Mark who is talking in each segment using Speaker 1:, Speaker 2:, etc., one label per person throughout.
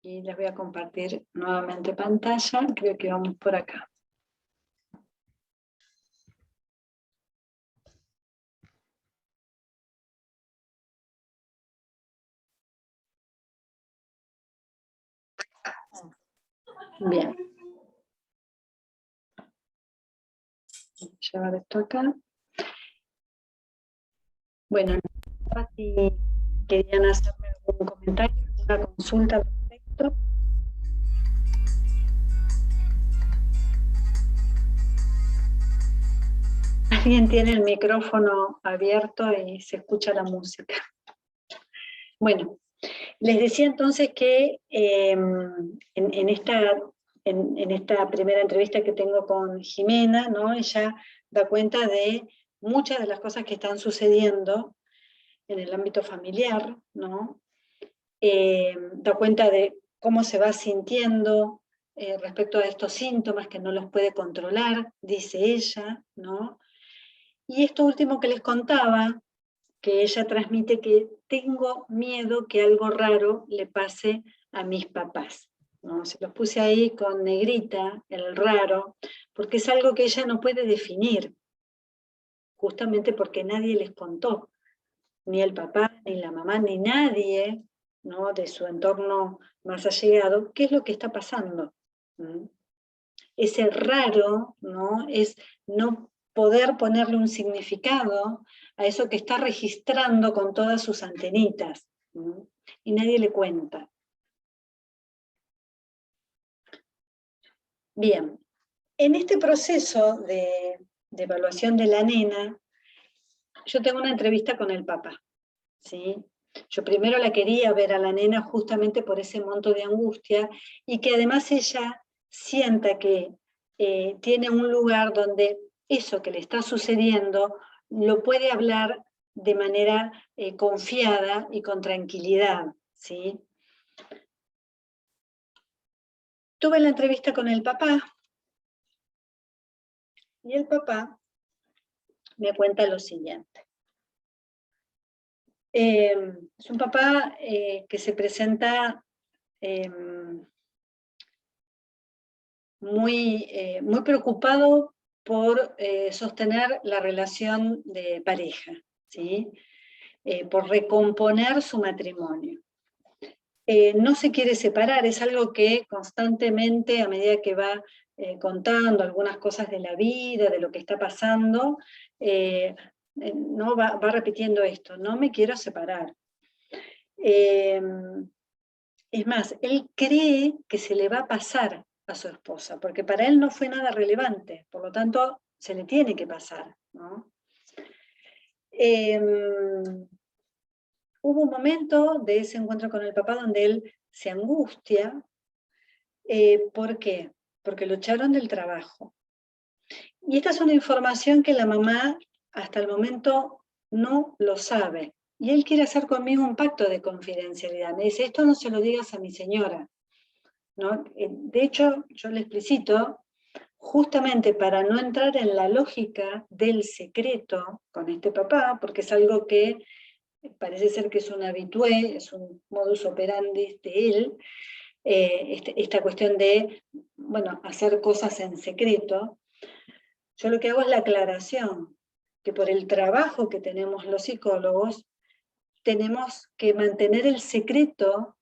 Speaker 1: Y les voy a compartir nuevamente pantalla, creo que vamos por acá. Bien. Voy a llevar esto acá. Bueno, si querían hacerme algún comentario, alguna consulta al respecto. Alguien tiene el micrófono abierto y se escucha la música. Bueno, les decía entonces que en esta primera entrevista que tengo con Jimena, ¿no? Ella da cuenta de muchas de las cosas que están sucediendo en el ámbito familiar, ¿no? Da cuenta de cómo se va sintiendo respecto a estos síntomas que no los puede controlar, dice ella, ¿no? Y esto último que les contaba, que ella transmite, que tengo miedo que algo raro le pase a mis papás, ¿no? Se los puse ahí con negrita, el raro, porque es algo que ella no puede definir, justamente porque nadie les contó, ni el papá, ni la mamá, ni nadie, ¿no?, de su entorno más allegado, qué es lo que está pasando. Ese raro, ¿no?, es no poder ponerle un significado a eso que está registrando con todas sus antenitas, ¿no? Y nadie le cuenta. Bien, en este proceso de evaluación de la nena, yo tengo una entrevista con el papá, ¿sí? Yo primero la quería ver a la nena justamente por ese monto de angustia, y que además ella sienta que tiene un lugar donde eso que le está sucediendo lo puede hablar de manera confiada y con tranquilidad, ¿sí? Tuve la entrevista con el papá, y el papá me cuenta lo siguiente. Es un papá que se presenta muy preocupado por sostener la relación de pareja, ¿sí? Por recomponer su matrimonio. No se quiere separar, es algo que constantemente, a medida que va contando algunas cosas de la vida, de lo que está pasando, no va repitiendo esto: no me quiero separar. Es más, él cree que se le va a pasar a su esposa, porque para él no fue nada relevante, por lo tanto se le tiene que pasar, ¿no? Hubo un momento de ese encuentro con el papá donde él se angustia. ¿Por qué? Porque lo echaron del trabajo. Y esta es una información que la mamá hasta el momento no lo sabe. Y él quiere hacer conmigo un pacto de confidencialidad. Me dice: esto no se lo digas a mi señora, ¿no? De hecho, yo le explicito, justamente para no entrar en la lógica del secreto con este papá, porque es algo que parece ser que es un habitué, es un modus operandi de él, esta cuestión de, bueno, hacer cosas en secreto. Yo lo que hago es la aclaración, que por el trabajo que tenemos los psicólogos, tenemos que mantener el secreto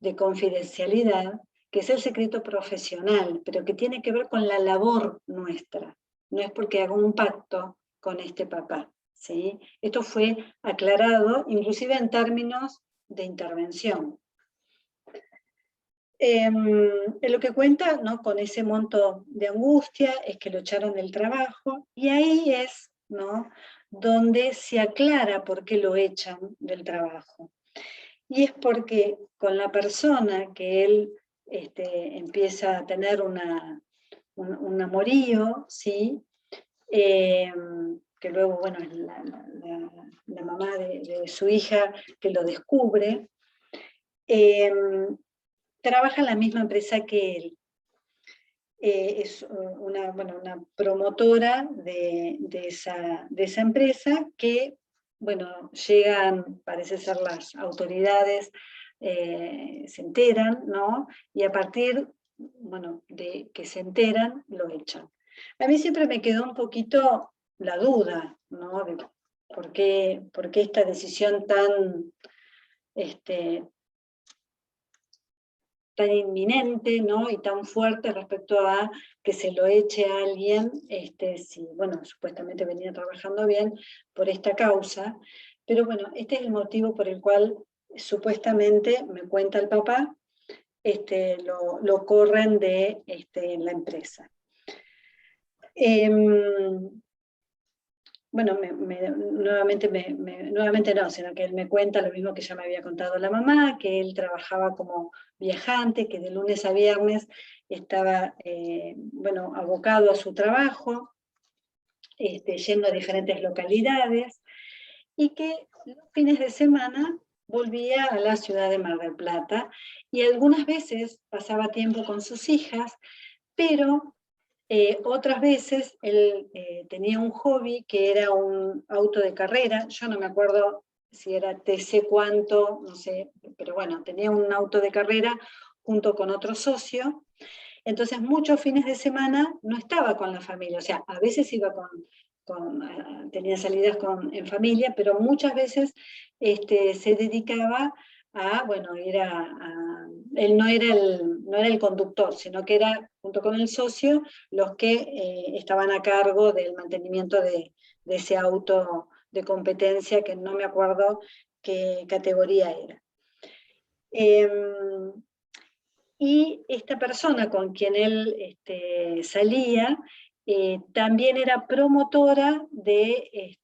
Speaker 1: de confidencialidad, que es el secreto profesional, pero que tiene que ver con la labor nuestra. No es porque hago un pacto con este papá, ¿sí? Esto fue aclarado, inclusive en términos de intervención. Lo que cuenta, ¿no?, con ese monto de angustia, es que lo echaron del trabajo, y ahí es, ¿no?, donde se aclara por qué lo echan del trabajo. Y es porque con la persona que él empieza a tener un amorío, ¿sí? Que luego, bueno, es la mamá de su hija que lo descubre, trabaja en la misma empresa que él. Es una promotora de esa empresa que, bueno, llegan, parece ser las autoridades, se enteran, ¿no? Y a partir, bueno, de que se enteran, lo echan. A mí siempre me quedó un poquito la duda, ¿no? De por qué esta decisión tan, tan inminente, ¿no? Y tan fuerte respecto a que se lo eche a alguien, si, bueno, supuestamente venía trabajando bien por esta causa, pero bueno, este es el motivo por el cual supuestamente, me cuenta el papá, lo corren de la empresa. Bueno, nuevamente no, sino que él me cuenta lo mismo que ya me había contado la mamá, que él trabajaba como viajante, que de lunes a viernes estaba, bueno, abocado a su trabajo, yendo a diferentes localidades, y que los fines de semana volvía a la ciudad de Mar del Plata, y algunas veces pasaba tiempo con sus hijas, pero otras veces él tenía un hobby que era un auto de carrera, yo no me acuerdo si era TC cuánto, no sé, pero bueno, tenía un auto de carrera junto con otro socio, entonces muchos fines de semana no estaba con la familia, o sea, a veces iba tenía salidas en familia, pero muchas veces se dedicaba a, bueno, él no era el conductor, sino que era, junto con el socio, los que estaban a cargo del mantenimiento de ese auto de competencia, que no me acuerdo qué categoría era. Y esta persona con quien él salía, también era promotora de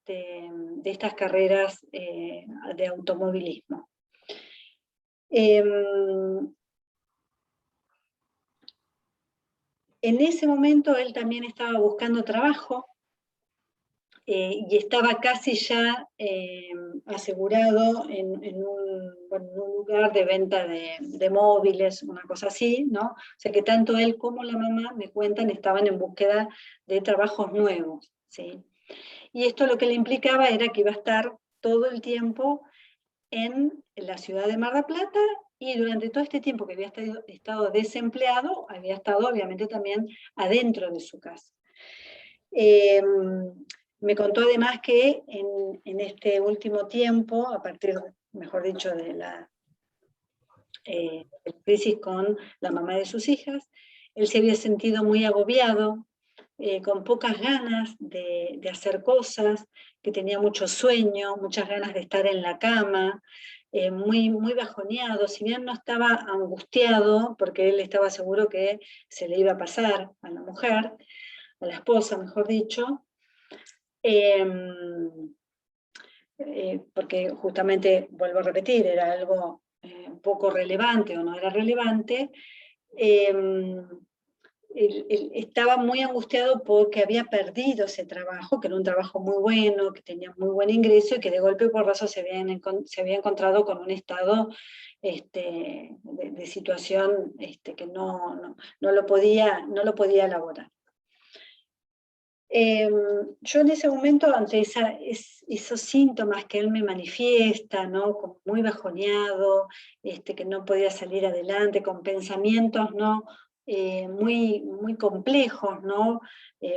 Speaker 1: estas carreras de automovilismo. En ese momento él también estaba buscando trabajo y estaba casi ya asegurado en un lugar de venta de móviles, una cosa así, ¿no? O sea que tanto él como la mamá, me cuentan, estaban en búsqueda de trabajos nuevos, ¿sí? Y esto lo que le implicaba era que iba a estar todo el tiempo en la ciudad de Mar del Plata, y durante todo este tiempo que había estado desempleado, había estado obviamente también adentro de su casa. Me contó además que en este último tiempo, a partir, mejor dicho, de la crisis con la mamá de sus hijas, él se había sentido muy agobiado, con pocas ganas de hacer cosas, que tenía mucho sueño, muchas ganas de estar en la cama, muy bajoneado, si bien no estaba angustiado, porque él estaba seguro que se le iba a pasar a la mujer, a la esposa, mejor dicho, porque justamente, vuelvo a repetir, era algo poco relevante o no era relevante, él estaba muy angustiado porque había perdido ese trabajo, que era un trabajo muy bueno, que tenía muy buen ingreso, y que de golpe por razón se había encontrado con un estado de situación que no lo podía elaborar. Yo en ese momento, ante esos síntomas que él me manifiesta, ¿no? Como muy bajoneado, que no podía salir adelante, con pensamientos, ¿no? Muy complejos, ¿no?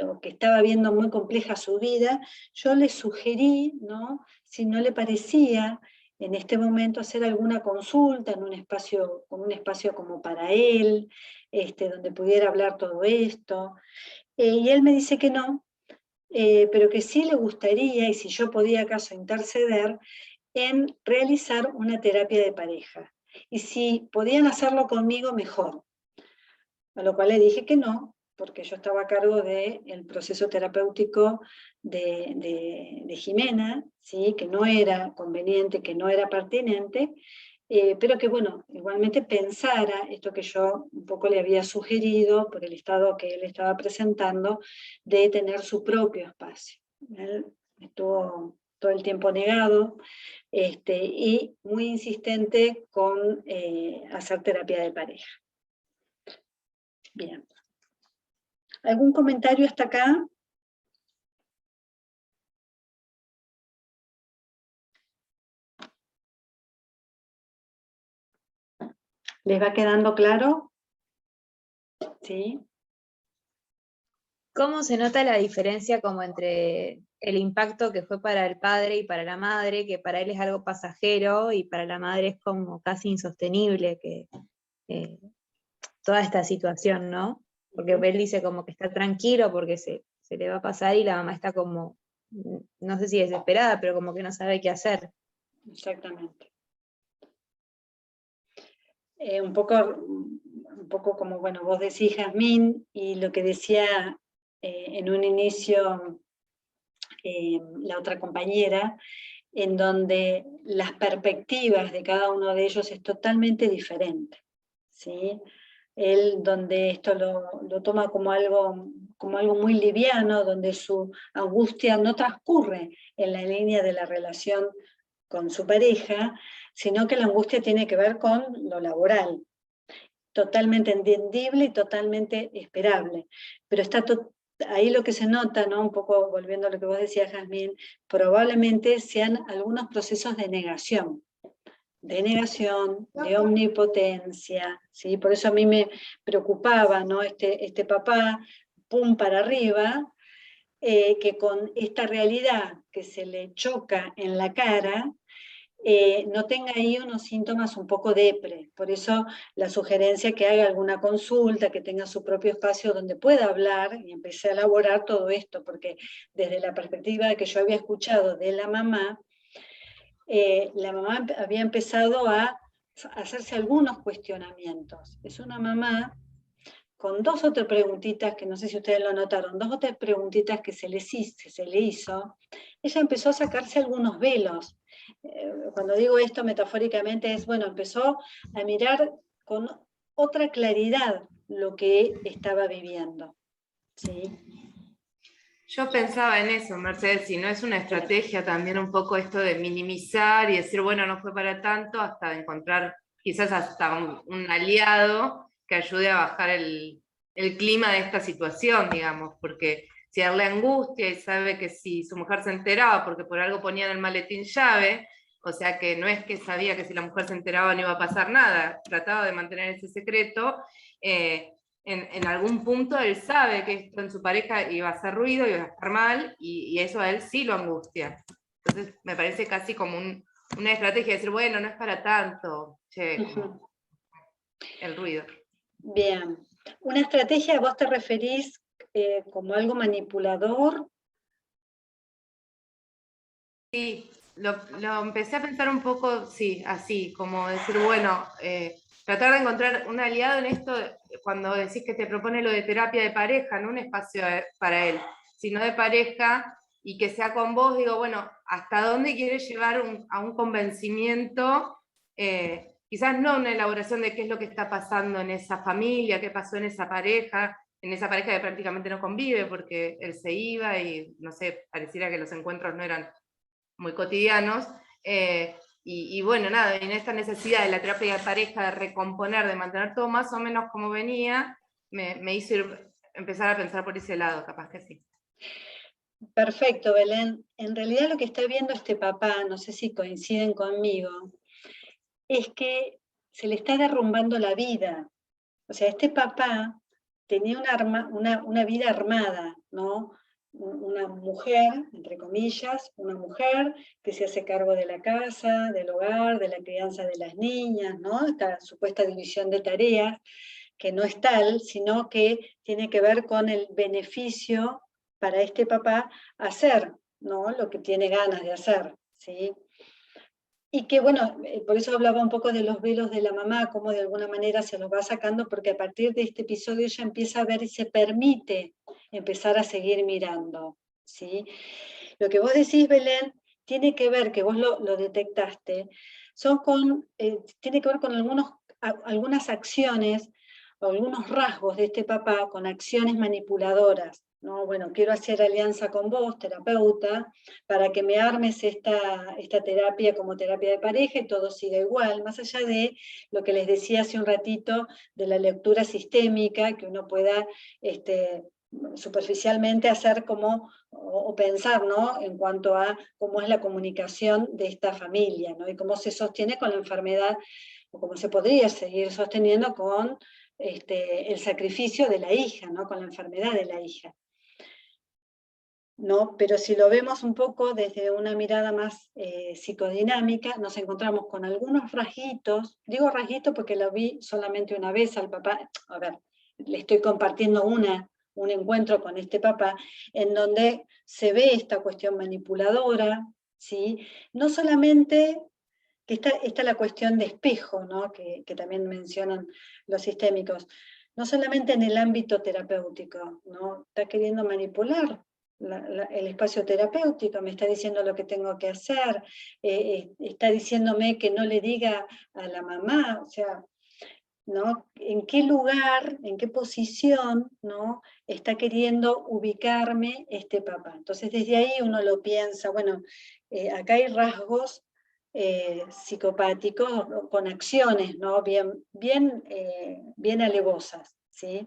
Speaker 1: O que estaba viendo muy compleja su vida, yo le sugerí, ¿no? Si no le parecía en este momento hacer alguna consulta en un espacio, con un espacio como para él, donde pudiera hablar todo esto. Y él me dice que no, pero que sí le gustaría, y si yo podía acaso interceder, en realizar una terapia de pareja. Y si podían hacerlo conmigo, mejor. A lo cual le dije que no, porque yo estaba a cargo del proceso terapéutico de Jimena, ¿sí? Que no era conveniente, que no era pertinente, pero que bueno, igualmente pensara esto que yo un poco le había sugerido por el estado que él estaba presentando, de tener su propio espacio. Él estuvo todo el tiempo negado y muy insistente con hacer terapia de pareja. Bien. ¿Algún comentario hasta acá? ¿Les va quedando claro? ¿Sí?
Speaker 2: ¿Cómo se nota la diferencia como entre el impacto que fue para el padre y para la madre, que para él es algo pasajero y para la madre es como casi insostenible que toda esta situación, ¿no? Porque él dice como que está tranquilo porque se le va a pasar y la mamá está como, no sé si desesperada, pero como que no sabe qué hacer.
Speaker 1: Exactamente. Un poco como, bueno, vos decís, Jazmín, y lo que decía en un inicio la otra compañera, en donde las perspectivas de cada uno de ellos es totalmente diferente, ¿sí? Él donde esto lo toma como algo muy liviano, donde su angustia no transcurre en la línea de la relación con su pareja, sino que la angustia tiene que ver con lo laboral, totalmente entendible y totalmente esperable, pero está ahí lo que se nota, ¿no? Un poco volviendo a lo que vos decías, Jazmín, probablemente sean algunos procesos de negación, de omnipotencia, ¿sí? Por eso a mí me preocupaba, ¿no? Este papá, pum para arriba, que con esta realidad que se le choca en la cara, no tenga ahí unos síntomas un poco depre. Por eso la sugerencia que haga alguna consulta, que tenga su propio espacio donde pueda hablar, y empecé a elaborar todo esto, porque desde la perspectiva que yo había escuchado de la mamá había empezado a hacerse algunos cuestionamientos. Es una mamá con 2 o 3 preguntitas, que no sé si ustedes lo notaron, 2 o 3 preguntitas que se le hizo, ella empezó a sacarse algunos velos. Cuando digo esto metafóricamente es, bueno, empezó a mirar con otra claridad lo que estaba viviendo. ¿Sí?
Speaker 3: Yo pensaba en eso, Mercedes, si no es una estrategia también un poco esto de minimizar y decir, bueno, no fue para tanto, hasta encontrar quizás hasta un aliado que ayude a bajar el clima de esta situación, digamos, porque si darle angustia y sabe que si su mujer se enteraba, porque por algo ponían el maletín llave, o sea que no es que sabía que si la mujer se enteraba no iba a pasar nada, trataba de mantener ese secreto, en algún punto él sabe que esto en su pareja iba a hacer ruido, iba a estar mal, y eso a él sí lo angustia. Entonces me parece casi como una estrategia de decir, bueno, no es para tanto, che, como el ruido.
Speaker 1: Bien. ¿Una estrategia vos te referís como algo manipulador?
Speaker 3: Sí, lo empecé a pensar un poco, sí, así, como decir, bueno, tratar de encontrar un aliado en esto, cuando decís que te propone lo de terapia de pareja, no un espacio para él, sino de pareja, y que sea con vos, digo, bueno, ¿hasta dónde quieres llevar a un convencimiento? Quizás no una elaboración de qué es lo que está pasando en esa familia, qué pasó en esa pareja que prácticamente no convive, porque él se iba y, no sé, pareciera que los encuentros no eran muy cotidianos, y bueno, nada, en esta necesidad de la terapia de pareja, de recomponer, de mantener todo más o menos como venía, me hizo empezar a pensar por ese lado, capaz que sí.
Speaker 1: Perfecto, Belén. En realidad lo que está viendo este papá, no sé si coinciden conmigo, es que se le está derrumbando la vida. O sea, este papá tenía una vida armada, ¿no? Una mujer, entre comillas, una mujer que se hace cargo de la casa, del hogar, de la crianza de las niñas, ¿no? Esta supuesta división de tareas, que no es tal, sino que tiene que ver con el beneficio para este papá hacer, ¿no? Lo que tiene ganas de hacer, ¿sí? Y que bueno, por eso hablaba un poco de los velos de la mamá, cómo de alguna manera se los va sacando, porque a partir de este episodio ella empieza a ver y se permite empezar a seguir mirando, ¿sí? Lo que vos decís, Belén, tiene que ver, que vos lo detectaste, tiene que ver con algunas acciones o algunos rasgos de este papá, con acciones manipuladoras, ¿no? Bueno, quiero hacer alianza con vos, terapeuta, para que me armes esta terapia como terapia de pareja y todo siga igual, más allá de lo que les decía hace un ratito de la lectura sistémica, que uno pueda superficialmente hacer como, o pensar, ¿no? En cuanto a cómo es la comunicación de esta familia, ¿no? Y cómo se sostiene con la enfermedad o como se podría seguir sosteniendo con el sacrificio de la hija, ¿no? Con la enfermedad de la hija. ¿No? Pero si lo vemos un poco desde una mirada más psicodinámica, nos encontramos con algunos rasguitos, digo rasguitos porque lo vi solamente una vez al papá, a ver, le estoy compartiendo un encuentro con este papá, en donde se ve esta cuestión manipuladora, ¿sí? No solamente, que está la cuestión de espejo, ¿no? que también mencionan los sistémicos, no solamente en el ámbito terapéutico, ¿no? Está queriendo manipular el espacio terapéutico, me está diciendo lo que tengo que hacer, está diciéndome que no le diga a la mamá, o sea, ¿no? ¿En qué lugar, en qué posición, ¿no? Está queriendo ubicarme este papá? Entonces desde ahí uno lo piensa, bueno, acá hay rasgos psicopáticos con acciones, ¿no? Bien alevosas, ¿sí?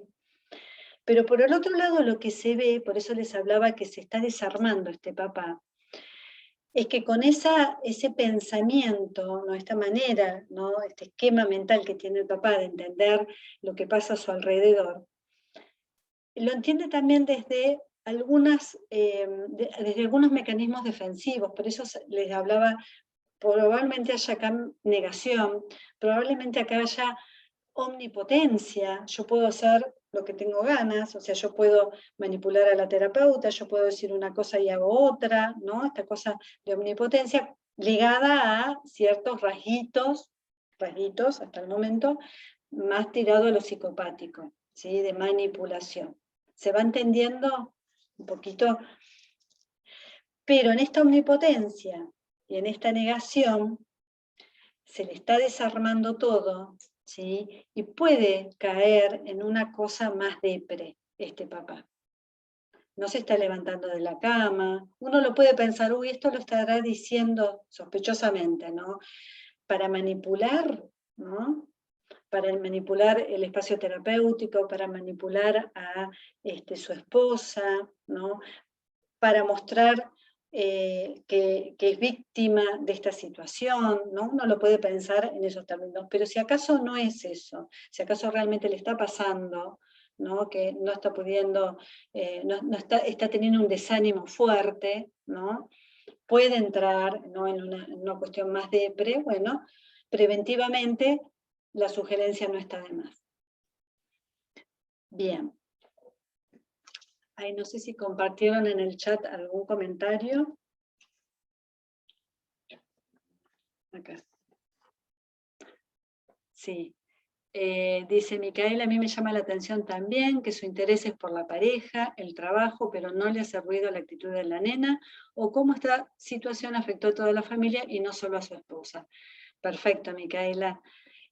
Speaker 1: Pero por el otro lado lo que se ve, por eso les hablaba que se está desarmando este papá, es que con ese pensamiento, ¿no? Esta manera, ¿no? Este esquema mental que tiene el papá de entender lo que pasa a su alrededor, lo entiende también desde desde algunos mecanismos defensivos, por eso les hablaba, probablemente haya acá negación, probablemente acá haya omnipotencia, yo puedo hacer lo que tengo ganas, o sea, yo puedo manipular a la terapeuta, yo puedo decir una cosa y hago otra, ¿no? Esta cosa de omnipotencia ligada a ciertos rasguitos hasta el momento, más tirado a lo psicopático, ¿sí? De manipulación. ¿Se va entendiendo un poquito? Pero en esta omnipotencia y en esta negación, se le está desarmando todo, ¿sí? Y puede caer en una cosa más depre, este papá. No se está levantando de la cama, uno lo puede pensar, uy, esto lo estará diciendo sospechosamente, ¿no? Para manipular, ¿no? Para manipular el espacio terapéutico, para manipular a su esposa, ¿no? Para mostrar que es víctima de esta situación, ¿no? Uno lo puede pensar en esos términos, pero si acaso no es eso, si acaso realmente le está pasando, ¿no? Que no está pudiendo, está teniendo un desánimo fuerte, ¿no? Puede entrar, ¿no? en una cuestión más depre, bueno, preventivamente la sugerencia no está de más. Bien. Ay, no sé si compartieron en el chat algún comentario. Acá. Sí. Dice Micaela, a mí me llama la atención también que su interés es por la pareja, el trabajo, pero no le hace ruido la actitud de la nena, o cómo esta situación afectó a toda la familia y no solo a su esposa. Perfecto, Micaela.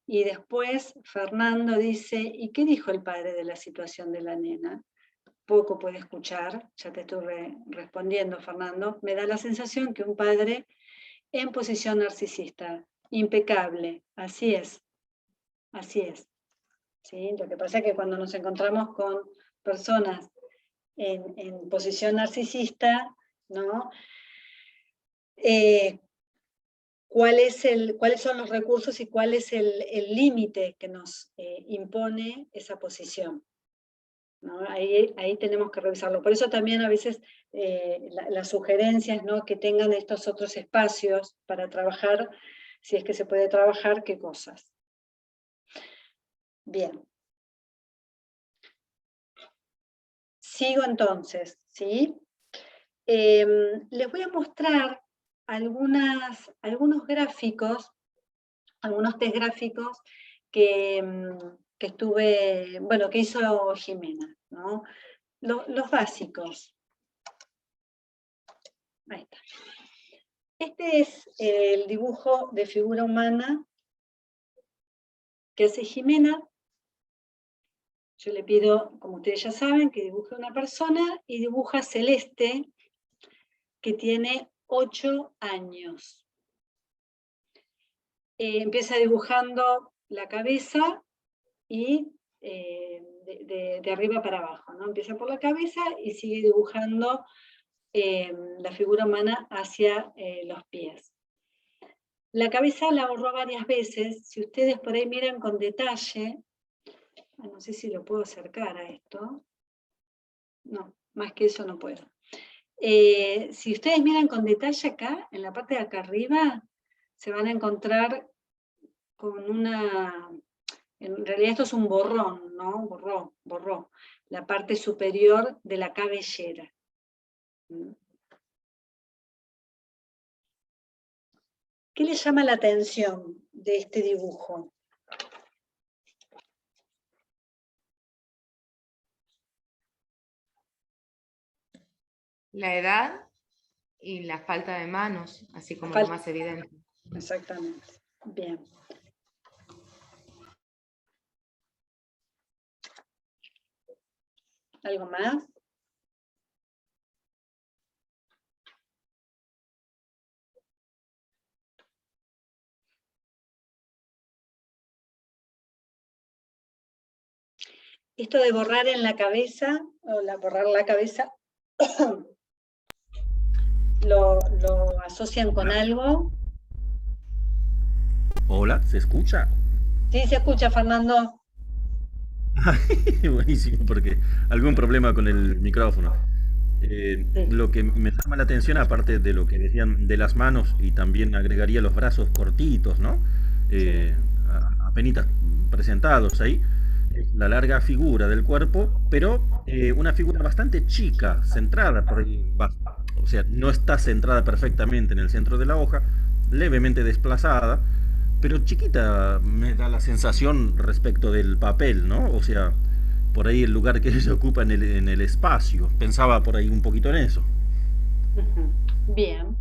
Speaker 1: Y después Fernando dice, ¿y qué dijo el padre de la situación de la nena? Poco puede escuchar, ya te estuve respondiendo, Fernando. Me da la sensación que un padre en posición narcisista, impecable, así es, ¿sí? Lo que pasa es que cuando nos encontramos con personas en posición narcisista, ¿no? ¿Cuáles son los recursos y cuál es el límite que nos impone esa posición? ¿no? Ahí tenemos que revisarlo. Por eso también a veces las sugerencias, ¿no? Que tengan estos otros espacios para trabajar, si es que se puede trabajar, qué cosas. Bien. Sigo entonces, ¿sí? Les voy a mostrar algunos gráficos, algunos test gráficos que hizo Jimena, ¿no? Los básicos. Ahí está. Este es el dibujo de figura humana que hace Jimena. Yo le pido, como ustedes ya saben, que dibuje una persona y dibuja Celeste, que tiene 8 años. Empieza dibujando la cabeza y de arriba para abajo, ¿no? Empieza por la cabeza y sigue dibujando la figura humana hacia los pies. La cabeza la borró varias veces. Si ustedes por ahí miran con detalle, no sé si lo puedo acercar a esto. No, más que eso no puedo. Si ustedes miran con detalle acá, en la parte de acá arriba, se van a encontrar con una... En realidad esto es un borrón, ¿no? Borró la parte superior de la cabellera. ¿Qué les llama la atención de este dibujo?
Speaker 3: La edad y la falta de manos, así como lo más evidente.
Speaker 1: Exactamente. Bien. ¿Algo más? Esto de borrar en la cabeza, o borrar la cabeza, lo asocian con algo.
Speaker 4: Hola, ¿se escucha?
Speaker 1: Sí, se escucha, Fernando.
Speaker 4: Buenísimo, porque algún problema con el micrófono.
Speaker 1: Sí.
Speaker 4: Lo que me llama la atención, aparte de lo que decían de las manos, y también agregaría los brazos cortitos, ¿no?
Speaker 1: Sí.
Speaker 4: Apenitas presentados ahí, es la larga figura del cuerpo, pero una figura bastante chica, centrada por ahí, o sea, no está centrada perfectamente en el centro de la hoja, levemente desplazada, pero chiquita me da la sensación respecto del papel, ¿no? O sea, por ahí el lugar que ella ocupa en el espacio. Pensaba por ahí un poquito en eso.
Speaker 1: Bien.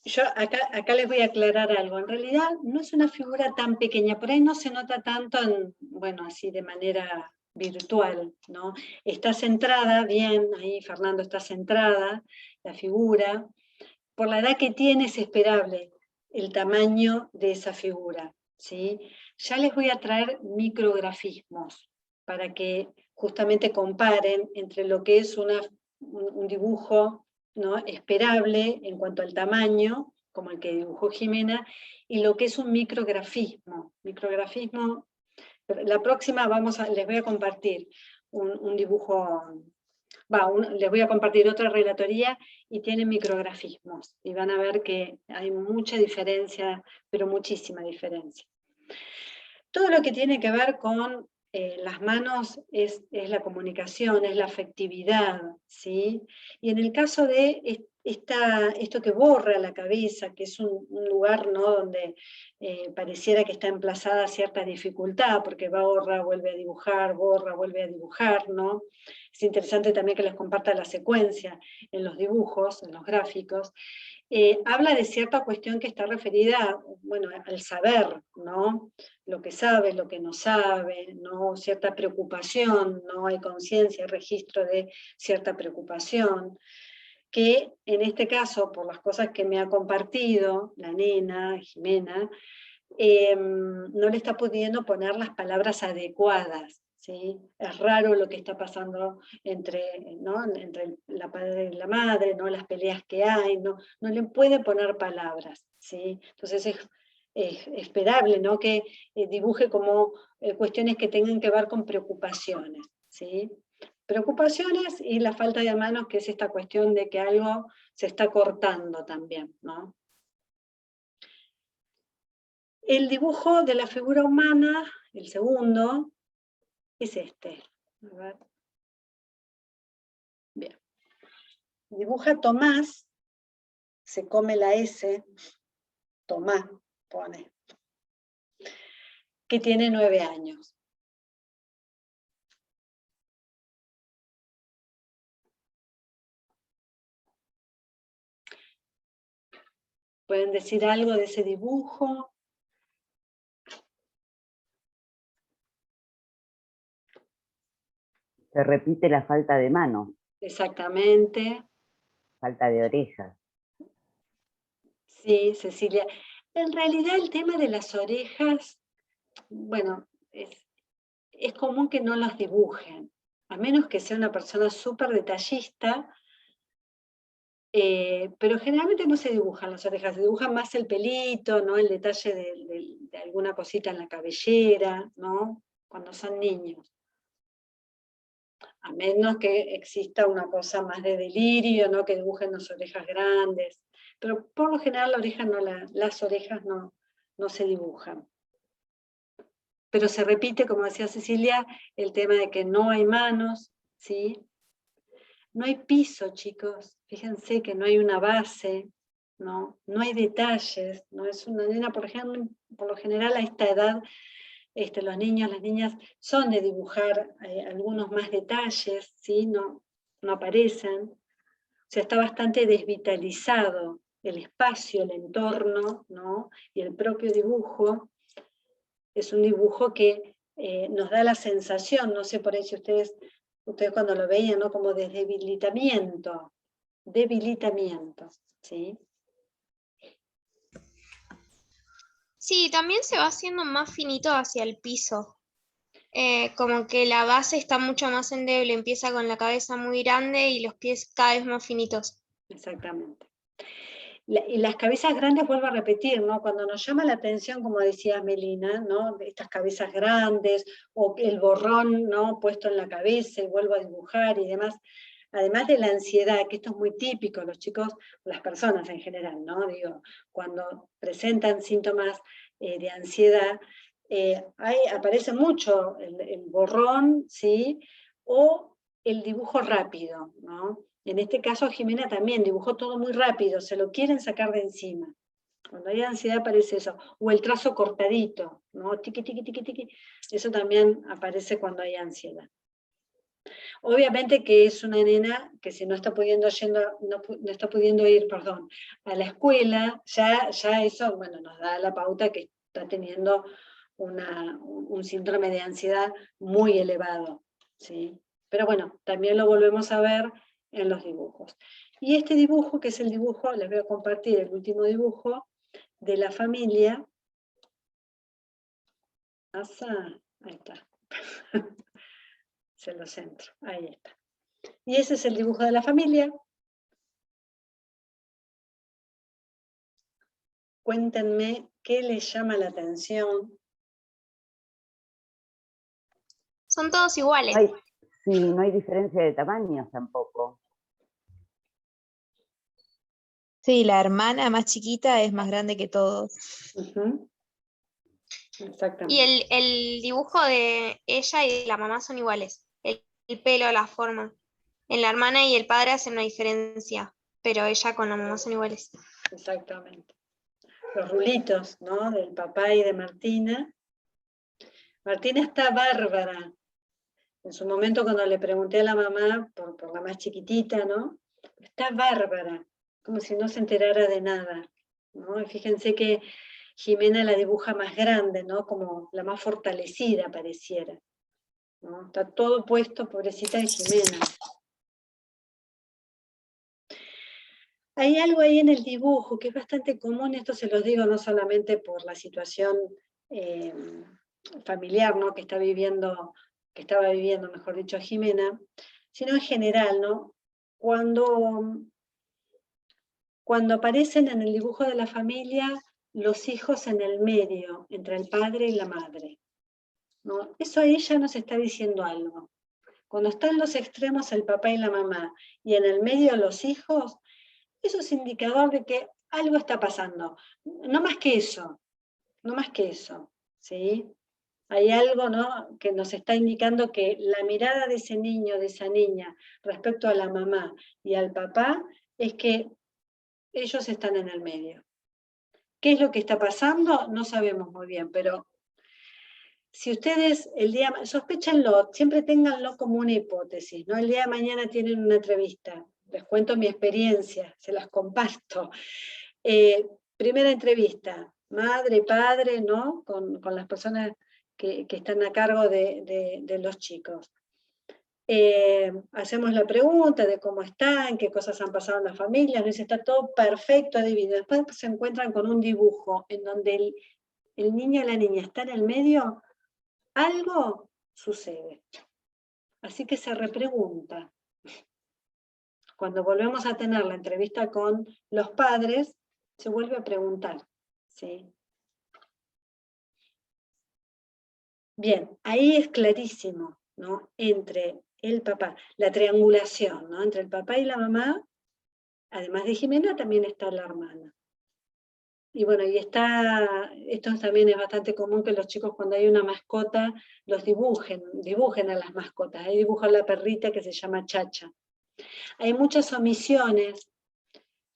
Speaker 1: Yo acá les voy a aclarar algo. En realidad no es una figura tan pequeña, por ahí no se nota tanto, bueno, así de manera virtual, ¿no? Está centrada, bien, ahí Fernando está centrada, la figura. Por la edad que tiene es esperable el tamaño de esa figura, ¿sí? Ya les voy a traer micrografismos para que justamente comparen entre lo que es un dibujo, ¿no?, esperable en cuanto al tamaño, como el que dibujó Jimena, y lo que es un micrografismo. La próxima les voy a compartir un dibujo, les voy a compartir otra relatoría y tiene micrografismos, y van a ver que hay mucha diferencia, pero muchísima diferencia. Todo lo que tiene que ver con las manos es la comunicación, es la afectividad, ¿sí? Y en el caso de esto que borra la cabeza, que es un lugar, ¿no?, donde pareciera que está emplazada cierta dificultad, porque borra, vuelve a dibujar, borra, vuelve a dibujar, ¿no? Es interesante también que les comparta la secuencia en los dibujos, en los gráficos. Habla de cierta cuestión que está referida, bueno, al saber, ¿no? Lo que sabe, lo que no sabe, ¿no? Cierta preocupación, ¿no? Hay conciencia, registro de cierta preocupación, que en este caso, por las cosas que me ha compartido la nena, Jimena, no le está pudiendo poner las palabras adecuadas, ¿sí? Es raro lo que está pasando ¿no?, entre la padre y la madre, ¿no?, las peleas que hay, no le puede poner palabras, ¿sí? Entonces es esperable, ¿no?, que dibuje como cuestiones que tengan que ver con preocupaciones, ¿sí? Preocupaciones y la falta de manos, que es esta cuestión de que algo se está cortando también, ¿no? El dibujo de la figura humana, el segundo, es este. A ver. Bien. Dibuja Tomás, se come la S, Tomás, pone, que tiene 9 años. ¿Pueden decir algo de ese dibujo?
Speaker 5: Se repite la falta de manos.
Speaker 1: Exactamente.
Speaker 5: Falta de orejas.
Speaker 1: Sí, Cecilia. En realidad el tema de las orejas, bueno, es común que no las dibujen, a menos que sea una persona súper detallista, pero generalmente no se dibujan las orejas, se dibujan más el pelito, ¿no? El detalle de alguna cosita en la cabellera, ¿no? Cuando son niños. A menos que exista una cosa más de delirio, ¿no? Que dibujen las orejas grandes. Pero por lo general las orejas no se dibujan. Pero se repite, como decía Cecilia, el tema de que no hay manos, ¿sí? No hay piso, chicos. Fíjense que no hay una base, ¿no? No hay detalles, ¿no? Es una nena, por lo general a esta edad, los niños, las niñas son de dibujar algunos más detalles, ¿sí? No aparecen. O sea, está bastante desvitalizado el espacio, el entorno, ¿no? Y el propio dibujo es un dibujo que nos da la sensación, no sé por ahí si ustedes cuando lo veían, ¿no? Como de debilitamiento, ¿sí?
Speaker 6: Sí, también se va haciendo más finito hacia el piso. Como que la base está mucho más endeble, empieza con la cabeza muy grande y los pies cada vez más finitos.
Speaker 1: Exactamente. Y las cabezas grandes, vuelvo a repetir, ¿no? Cuando nos llama la atención, como decía Melina, ¿no? Estas cabezas grandes, o el borrón, ¿no? Puesto en la cabeza y vuelvo a dibujar y demás, además de la ansiedad, que esto es muy típico, los chicos, las personas en general, ¿no? Digo, cuando presentan síntomas de ansiedad, aparece mucho el borrón, ¿sí? O el dibujo rápido, ¿no? En este caso Jimena también dibujó todo muy rápido, se lo quieren sacar de encima. Cuando hay ansiedad aparece eso. O el trazo cortadito, ¿no? Tiqui, tiqui, tiqui, tiqui. Eso también aparece cuando hay ansiedad. Obviamente que es una nena que si no está pudiendo ir, a la escuela, ya eso, bueno, nos da la pauta que está teniendo un síndrome de ansiedad muy elevado, ¿sí? Pero bueno, también lo volvemos a ver en los dibujos. Y este dibujo, que es el dibujo, les voy a compartir el último dibujo de la familia. Ahí está. Se lo centro, ahí está. Y ese es el dibujo de la familia. Cuéntenme qué les llama la atención.
Speaker 6: Son todos iguales.
Speaker 5: Sí, no hay diferencia de tamaños tampoco.
Speaker 2: Sí, la hermana más chiquita es más grande que todos.
Speaker 1: Exactamente.
Speaker 6: Y el dibujo de ella y de la mamá son iguales. El pelo, la forma. En la hermana y el padre hacen una diferencia, pero ella con la mamá son iguales.
Speaker 1: Exactamente. Los rulitos, ¿no? Del papá y de Martina. Martina está bárbara. En su momento cuando le pregunté a la mamá, por la más chiquitita, ¿no? Está bárbara, como si no se enterara de nada, ¿no? Y fíjense que Jimena la dibuja más grande, ¿no? Como la más fortalecida pareciera, ¿no? Está todo puesto, pobrecita de Jimena. Hay algo ahí en el dibujo que es bastante común, esto se los digo no solamente por la situación familiar, ¿no? que estaba viviendo, mejor dicho, Jimena, sino en general, ¿no? Cuando aparecen en el dibujo de la familia los hijos en el medio, entre el padre y la madre, ¿no? Eso a ella nos está diciendo algo. Cuando están los extremos el papá y la mamá, y en el medio los hijos, eso es indicador de que algo está pasando. No más que eso, ¿sí? Hay algo, ¿no? que nos está indicando que la mirada de ese niño, de esa niña, respecto a la mamá y al papá, es que ellos están en el medio. ¿Qué es lo que está pasando? No sabemos muy bien, pero si ustedes sospéchenlo, siempre ténganlo como una hipótesis, ¿no? El día de mañana tienen una entrevista, les cuento mi experiencia, se las comparto. Primera entrevista, madre, padre, ¿no? Con las personas que están a cargo de los chicos. Hacemos la pregunta de cómo están, qué cosas han pasado en la familia, nos dice, está todo perfecto, divino. Después se encuentran con un dibujo en donde el niño o la niña está en el medio, algo sucede. Así que se repregunta. cuando volvemos a tener la entrevista con los padres, se vuelve a preguntar, ¿sí? Bien, ahí es clarísimo, ¿no? Entre el papá, la triangulación, ¿no? Entre el papá y la mamá, además de Jimena, también está la hermana. Y bueno, esto también es bastante común que los chicos cuando hay una mascota, los dibujen a las mascotas. Ahí dibujan la perrita que se llama Chacha. Hay muchas omisiones.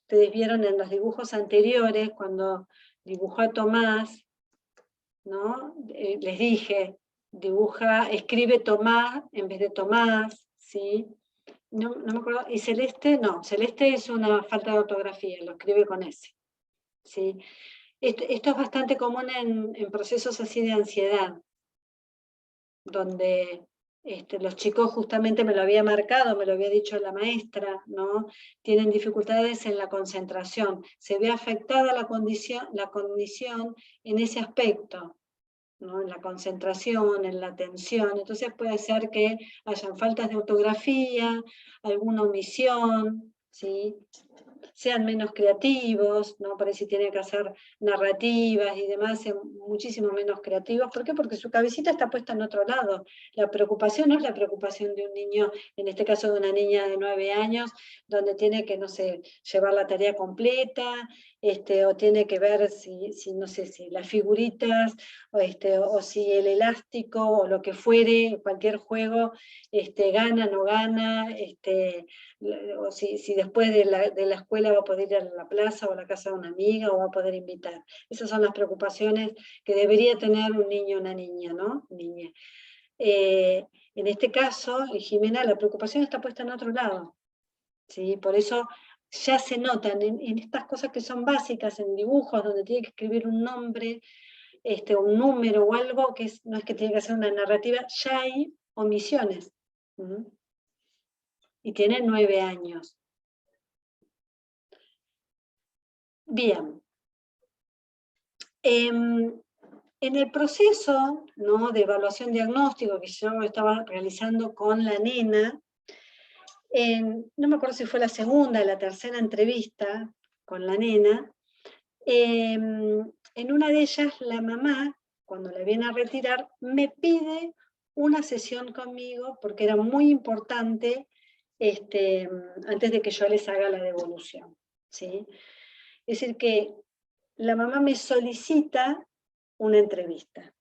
Speaker 1: Ustedes vieron en los dibujos anteriores, cuando dibujó a Tomás, ¿no? Les dije, escribe Tomás en vez de Tomás, ¿sí? No me acuerdo. Y Celeste, no, Celeste es una falta de ortografía, lo escribe con S, ¿sí? Esto es bastante común en procesos así de ansiedad, donde los chicos justamente me lo había marcado, me lo había dicho la maestra, ¿no? Tienen dificultades en la concentración, se ve afectada la cognición en ese aspecto, ¿no? En la concentración, en la atención. Entonces puede ser que hayan faltas de ortografía, alguna omisión, ¿sí? Sean menos creativos, ¿no? Por ahí si tienen que hacer narrativas y demás, sean muchísimo menos creativos. ¿Por qué? Porque su cabecita está puesta en otro lado. La preocupación no es la preocupación de un niño, en este caso de una niña de 9 años, donde tiene que, no sé, llevar la tarea completa, o tiene que ver si no sé, si las figuritas, o si el elástico, o lo que fuere, cualquier juego, gana, no gana, o si después de la escuela va a poder ir a la plaza o a la casa de una amiga o va a poder invitar. Esas son las preocupaciones que debería tener un niño o una niña, ¿no? Niña. En este caso, en Jimena, la preocupación está puesta en otro lado, ¿sí? Por eso ya se notan en estas cosas que son básicas, en dibujos, donde tiene que escribir un nombre, un número o algo, que no es que tiene que hacer una narrativa, ya hay omisiones. Y tiene 9 años. Bien. En el proceso, ¿no?, de evaluación diagnóstico que yo estaba realizando con la nena, no me acuerdo si fue la segunda o la tercera entrevista con la nena, en una de ellas la mamá, cuando la viene a retirar, me pide una sesión conmigo porque era muy importante antes de que yo les haga la devolución, ¿sí? Es decir que la mamá me solicita una entrevista.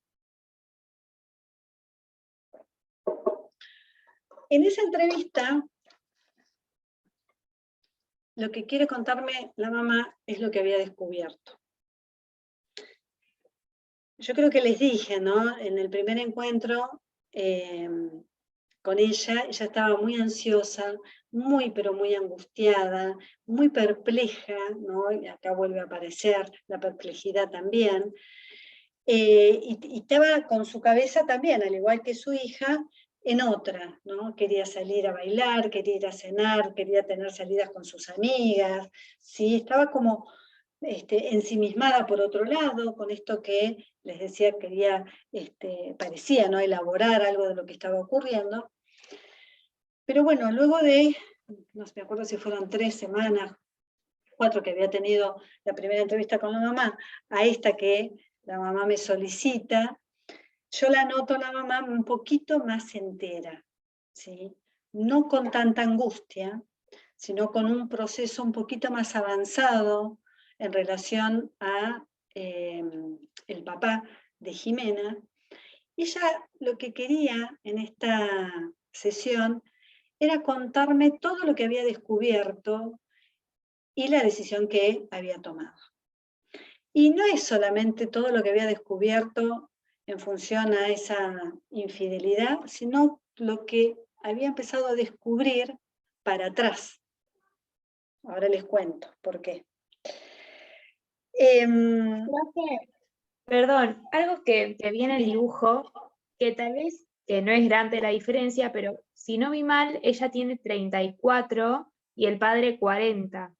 Speaker 1: En esa entrevista, lo que quiere contarme la mamá es lo que había descubierto. Yo creo que les dije, ¿no? En el primer encuentro con ella estaba muy ansiosa, muy pero muy angustiada, muy perpleja, ¿no? Y acá vuelve a aparecer la perplejidad también. Y estaba con su cabeza también, al igual que su hija, en otra, ¿no? Quería salir a bailar, quería ir a cenar, quería tener salidas con sus amigas, ¿sí? Estaba como ensimismada por otro lado, con esto que les decía, quería, parecía, ¿no?, elaborar algo de lo que estaba ocurriendo. Pero bueno, luego de, no me acuerdo si fueron 3 semanas, 4 que había tenido la primera entrevista con la mamá, a esta que la mamá me solicita, yo la noto a la mamá un poquito más entera, ¿sí? No con tanta angustia, sino con un proceso un poquito más avanzado en relación a el papá de Jimena. Ella lo que quería en esta sesión era contarme todo lo que había descubierto y la decisión que había tomado. Y no es solamente todo lo que había descubierto en función a esa infidelidad, sino lo que había empezado a descubrir para atrás. Ahora les cuento por qué.
Speaker 2: Perdón, algo que vi en el dibujo, que tal vez que no es grande la diferencia, pero si no vi mal, ella tiene 34 y el padre 40.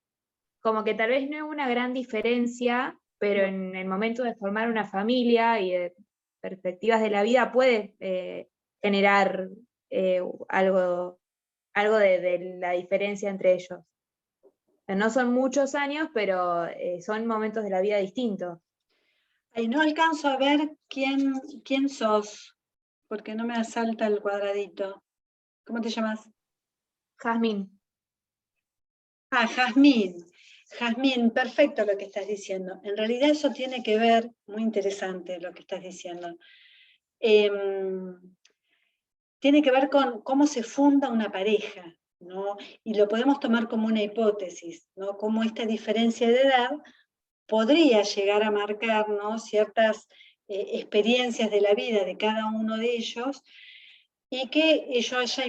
Speaker 2: Como que tal vez no es una gran diferencia, pero en el momento de formar una familia y de perspectivas de la vida puede generar algo algo de la diferencia entre ellos. No son muchos años, pero son momentos de la vida distintos.
Speaker 1: Ay, no alcanzo a ver quién sos, porque no me salta el cuadradito. ¿Cómo te llamas?
Speaker 2: Jazmín.
Speaker 1: Ah, Jazmín. Jazmín, perfecto lo que estás diciendo. En realidad eso tiene que ver, muy interesante lo que estás diciendo, tiene que ver con cómo se funda una pareja, ¿no? Y lo podemos tomar como una hipótesis, ¿no? Cómo esta diferencia de edad podría llegar a marcar, ¿no?, ciertas experiencias de la vida de cada uno de ellos, y que eso haya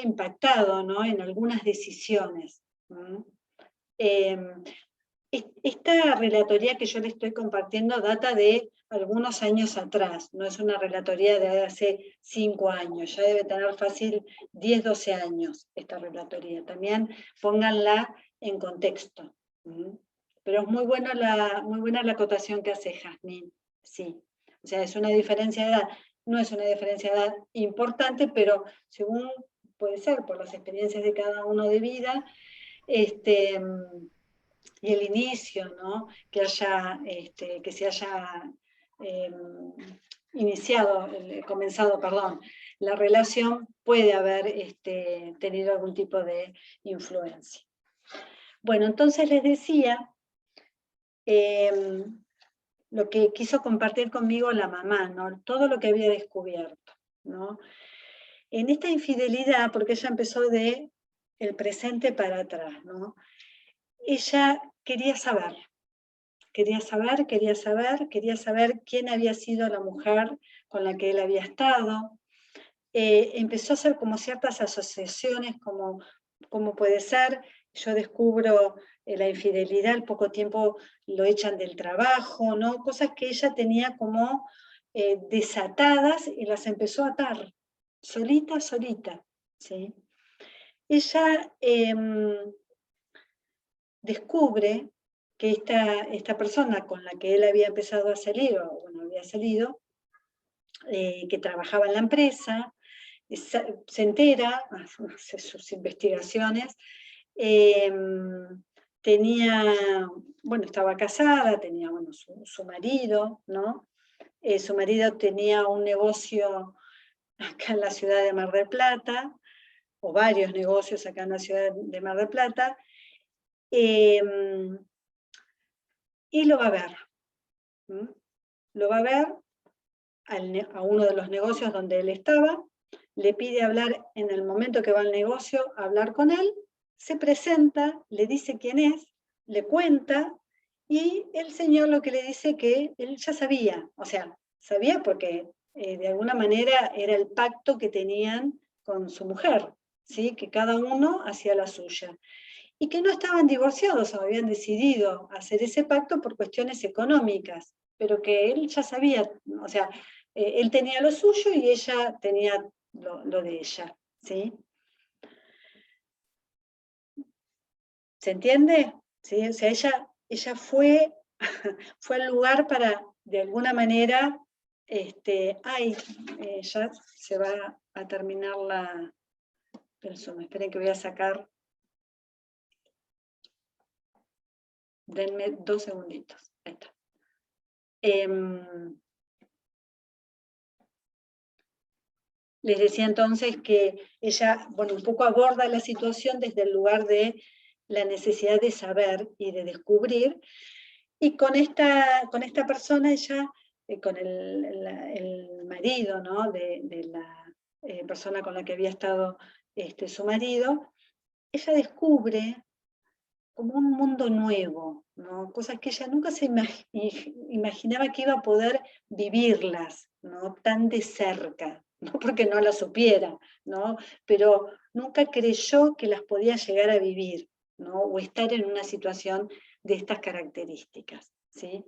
Speaker 1: impactado, ¿no?, en algunas decisiones. Esta relatoría que yo le estoy compartiendo data de algunos años atrás, no es una relatoría de hace 5 años, ya debe tener fácil 10, 12 años esta relatoría. También pónganla en contexto. Pero es muy buena la acotación que hace Jazmín, sí. O sea, es una diferencia de edad, no es una diferencia de edad importante, pero según puede ser por las experiencias de cada uno de vida, y el inicio, ¿no?, que se haya comenzado la relación, puede haber tenido algún tipo de influencia. Bueno, entonces les decía lo que quiso compartir conmigo la mamá, ¿no?, todo lo que había descubierto, ¿no? En esta infidelidad, porque ella empezó de el presente para atrás, ¿no?, ella quería saber quién había sido la mujer con la que él había estado. Empezó a hacer como ciertas asociaciones, como puede ser, yo descubro la infidelidad, al poco tiempo lo echan del trabajo, ¿no? Cosas que ella tenía como desatadas y las empezó a atar, solita, ¿sí? Ella descubre que esta persona con la que él había empezado a salir, o bueno, había salido, que trabajaba en la empresa, se entera, hace sus investigaciones, estaba casada, tenía, bueno, su marido, ¿no? Su marido tenía un negocio acá en la ciudad de Mar del Plata, o varios negocios acá en la ciudad de Mar del Plata, y lo va a ver. Lo va a ver a uno de los negocios donde él estaba, le pide hablar en el momento que va al negocio, hablar con él, se presenta, le dice quién es, le cuenta, y el señor lo que le dice que él ya sabía, o sea, sabía porque de alguna manera era el pacto que tenían con su mujer, ¿sí?, que cada uno hacía la suya. Y que no estaban divorciados, o habían decidido hacer ese pacto por cuestiones económicas, pero que él ya sabía, o sea, él tenía lo suyo y ella tenía lo de ella, ¿sí? ¿Se entiende? ¿Sí? O sea, ella fue al lugar para, de alguna manera, ya se va a terminar el Zoom, esperen que voy a sacar. Denme 2 segunditos. Ahí está. Les decía entonces que ella, bueno, un poco aborda la situación desde el lugar de la necesidad de saber y de descubrir, y con esta persona ella, con el marido, ¿no?, de la persona con la que había estado su marido, ella descubre como un mundo nuevo, ¿no?, cosas que ella nunca se imaginaba que iba a poder vivirlas, ¿no?, tan de cerca, no porque no las supiera, ¿no?, pero nunca creyó que las podía llegar a vivir, ¿no?, o estar en una situación de estas características, ¿sí?